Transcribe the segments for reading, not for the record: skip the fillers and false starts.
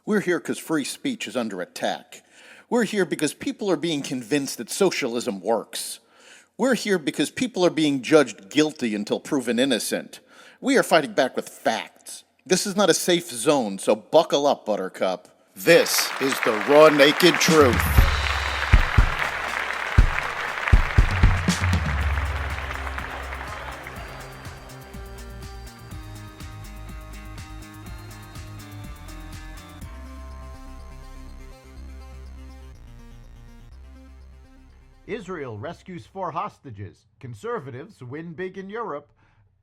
We're here because free speech is under attack. We're here because people are being convinced that socialism works. We're here because people are being judged guilty until proven innocent. We are fighting back with facts. This is not a safe zone, so buckle up, Buttercup. This is the raw, naked truth. Israel rescues 4 hostages. Conservatives win big in Europe.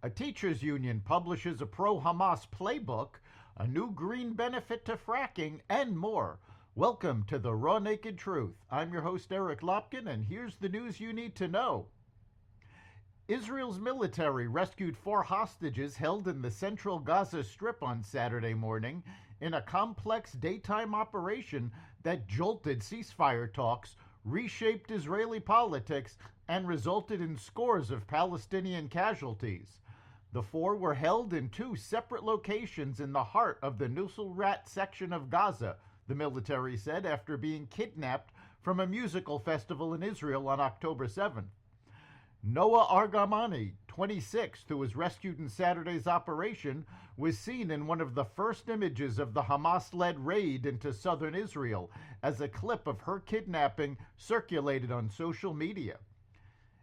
A teachers' union publishes a pro-Hamas playbook. A new green benefit to fracking, and more. Welcome to the Raw Naked Truth. I'm your host, Eric Lopkin, and here's the news you need to know. Israel's military rescued 4 hostages held in the central Gaza Strip on Saturday morning in a complex daytime operation that jolted ceasefire talks, reshaped Israeli politics, and resulted in scores of Palestinian casualties. The 4 were held in 2 separate locations in the heart of the Nuseirat section of Gaza, the military said, after being kidnapped from a musical festival in Israel on October 7th. Noah Argamani, 26, who was rescued in Saturday's operation, was seen in one of the first images of the Hamas-led raid into southern Israel as a clip of her kidnapping circulated on social media.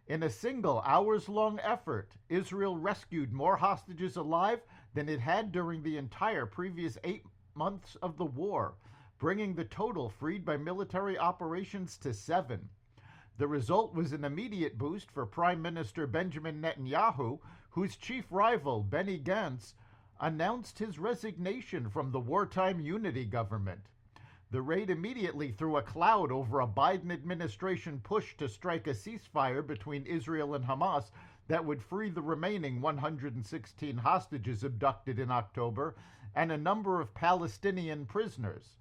In a single hours-long effort, Israel rescued more hostages alive than it had during the entire previous 8 months of the war, bringing the total freed by military operations to 7. The result was an immediate boost for Prime Minister Benjamin Netanyahu, whose chief rival, Benny Gantz, announced his resignation from the wartime unity government. The raid immediately threw a cloud over a Biden administration push to strike a ceasefire between Israel and Hamas that would free the remaining 116 hostages abducted in October and a number of Palestinian prisoners.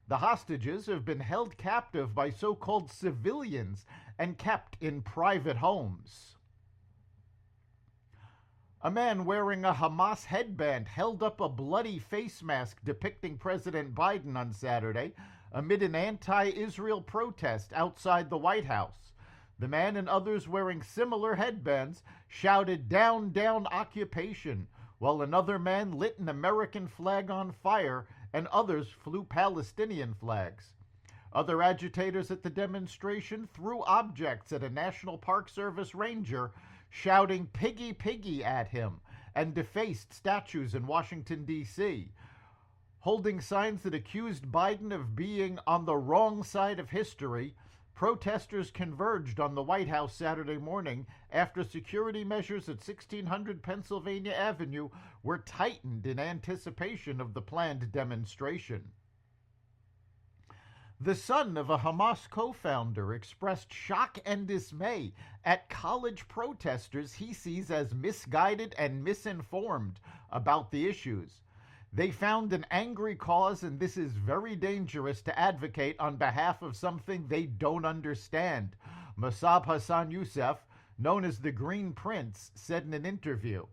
The hostages have been held captive by so-called civilians and kept in private homes. A man wearing a Hamas headband held up a bloody face mask depicting President Biden on Saturday amid an anti-Israel protest outside the White House. The man and others wearing similar headbands shouted, "Down, down, occupation," while another man lit an American flag on fire and others flew Palestinian flags. Other agitators at the demonstration threw objects at a National Park Service ranger, shouting "Piggy, piggy" at him, and defaced statues in Washington, D.C., holding signs that accused Biden of being on the wrong side of history. Protesters converged on the White House Saturday morning after security measures at 1600 Pennsylvania Avenue were tightened in anticipation of the planned demonstration. The son of a Hamas co-founder expressed shock and dismay at college protesters he sees as misguided and misinformed about the issues. They found an angry cause, and this is very dangerous to advocate on behalf of something they don't understand, Mossab Hassan Youssef, known as the Green Prince, said in an interview.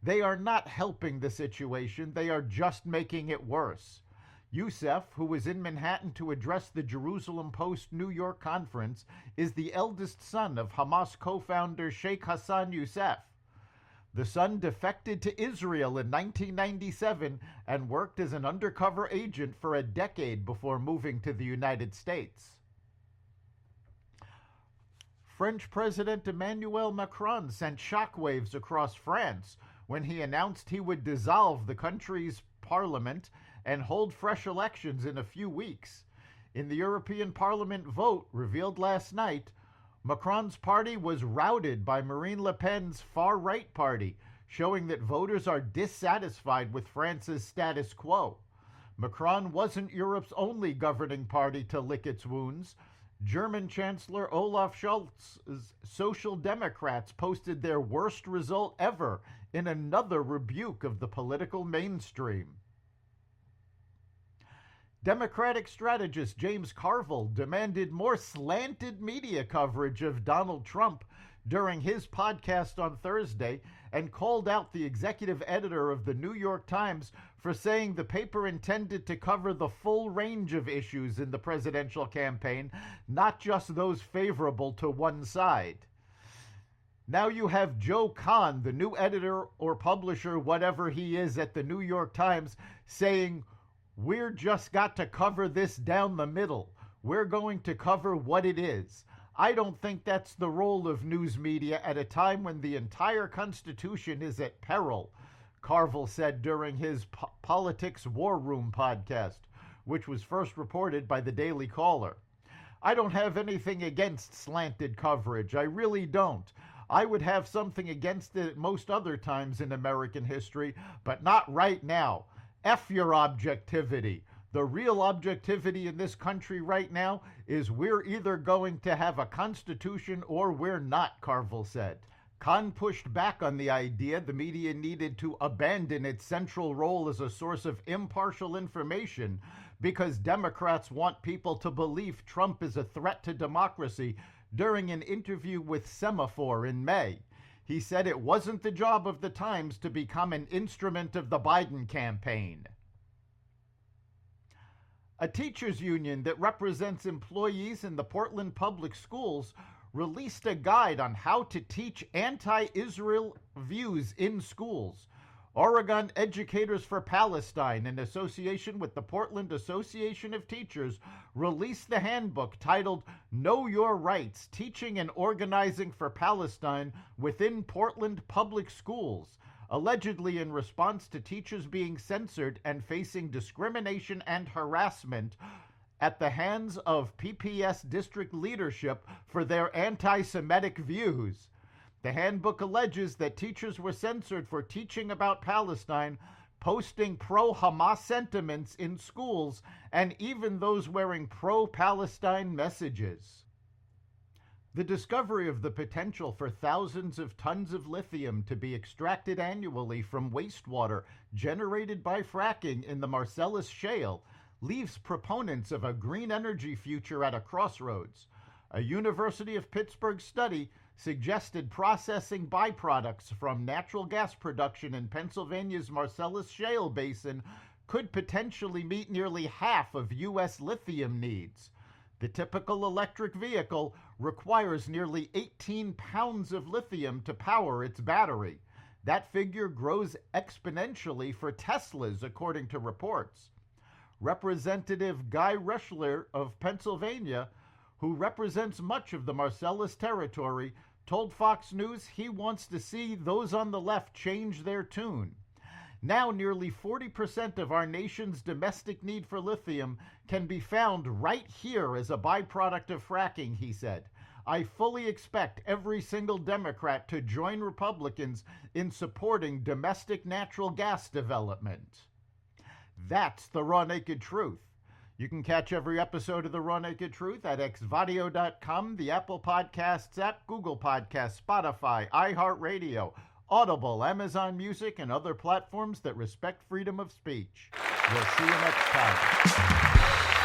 They are not helping the situation, they are just making it worse. Youssef, who was in Manhattan to address the Jerusalem Post New York conference, is the eldest son of Hamas co-founder Sheikh Hassan Youssef. The son defected to Israel in 1997 and worked as an undercover agent for a decade before moving to the United States. French President Emmanuel Macron sent shockwaves across France when he announced he would dissolve the country's parliament and hold fresh elections in a few weeks. In the European Parliament vote revealed last night, Macron's party was routed by Marine Le Pen's far-right party, showing that voters are dissatisfied with France's status quo. Macron wasn't Europe's only governing party to lick its wounds. German Chancellor Olaf Scholz's Social Democrats posted their worst result ever in another rebuke of the political mainstream. Democratic strategist James Carville demanded more slanted media coverage of Donald Trump during his podcast on Thursday and called out the executive editor of the New York Times for saying the paper intended to cover the full range of issues in the presidential campaign, not just those favorable to one side. Now you have Joe Kahn, the new editor or publisher, whatever he is at the New York Times, saying, "We're just got to cover this down the middle. We're going to cover what it is." I don't think that's the role of news media at a time when the entire Constitution is at peril, Carville said during his Politics War Room podcast, which was first reported by the Daily Caller. "I don't have anything against slanted coverage. I really don't. I would have something against it at most other times in American history, but not right now. F your objectivity. The real objectivity in this country right now is we're either going to have a constitution or we're not," Carville said. Kahn pushed back on the idea the media needed to abandon its central role as a source of impartial information because Democrats want people to believe Trump is a threat to democracy during an interview with Semaphore in May. He said it wasn't the job of the Times to become an instrument of the Biden campaign. A teachers' union that represents employees in the Portland public schools released a guide on how to teach anti-Israel views in schools. Oregon Educators for Palestine, in association with the Portland Association of Teachers, released the handbook titled Know Your Rights, Teaching and Organizing for Palestine Within Portland Public Schools, allegedly in response to teachers being censored and facing discrimination and harassment at the hands of PPS district leadership for their anti-Semitic views. The handbook alleges that teachers were censored for teaching about Palestine, posting pro-Hamas sentiments in schools, and even those wearing pro-Palestine messages. The discovery of the potential for thousands of tons of lithium to be extracted annually from wastewater generated by fracking in the Marcellus Shale leaves proponents of a green energy future at a crossroads. A University of Pittsburgh study suggested processing byproducts from natural gas production in Pennsylvania's Marcellus Shale Basin could potentially meet nearly half of U.S. lithium needs. The typical electric vehicle requires nearly 18 pounds of lithium to power its battery. That figure grows exponentially for Teslas, according to reports. Representative Guy Reschler of Pennsylvania, who represents much of the Marcellus territory, told Fox News he wants to see those on the left change their tune. Now nearly 40% of our nation's domestic need for lithium can be found right here as a byproduct of fracking, he said. I fully expect every single Democrat to join Republicans in supporting domestic natural gas development. That's the Raw Naked Truth. You can catch every episode of The Raw Naked Truth at xvadio.com, the Apple Podcasts app, Google Podcasts, Spotify, iHeartRadio, Audible, Amazon Music, and other platforms that respect freedom of speech. We'll see you next time.